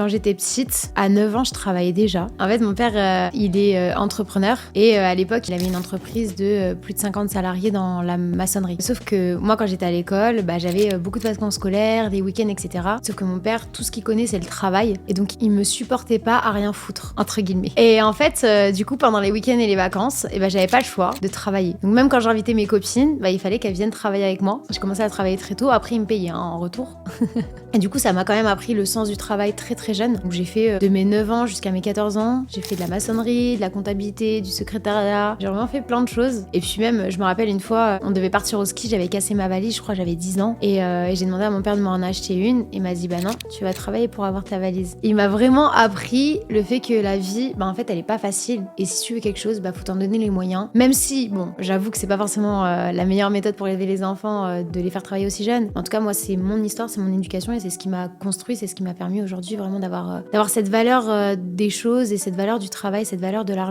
Quand j'étais petite, à 9 ans, je travaillais déjà. En fait, mon père, il est entrepreneur et à l'époque, il avait une entreprise de plus de 50 salariés dans la maçonnerie. Sauf que moi, quand j'étais à l'école, j'avais beaucoup de vacances scolaires, des week-ends, etc. Sauf que mon père, tout ce qu'il connaît, c'est le travail. Et donc, il me supportait pas à rien foutre, entre guillemets. Et en fait, du coup, pendant les week-ends et les vacances, j'avais pas le choix de travailler. Donc, même quand j'invitais mes copines, il fallait qu'elles viennent travailler avec moi. J'ai commencé à travailler très tôt. Après, il me payait en retour. Et du coup, ça m'a quand même appris le sens du travail très très jeune. Donc, j'ai fait de mes 9 ans jusqu'à mes 14 ans. J'ai fait de la maçonnerie, de la comptabilité, du secrétariat. J'ai vraiment fait plein de choses. Et puis même, je me rappelle une fois, on devait partir au ski, j'avais cassé ma valise, je crois que j'avais 10 ans. Et j'ai demandé à mon père de m'en acheter une. Il m'a dit, non, tu vas travailler pour avoir ta valise. Il m'a vraiment appris le fait que la vie, en fait, elle est pas facile. Et si tu veux quelque chose, faut t'en donner les moyens. Même si, j'avoue que c'est pas forcément la meilleure méthode pour élever les enfants, de les faire travailler aussi jeunes. En tout cas, moi, c'est mon histoire, c'est mon éducation et c'est ce qui m'a construit, c'est ce qui m'a permis aujourd'hui vraiment d'avoir cette valeur des choses et cette valeur du travail, cette valeur de l'argent.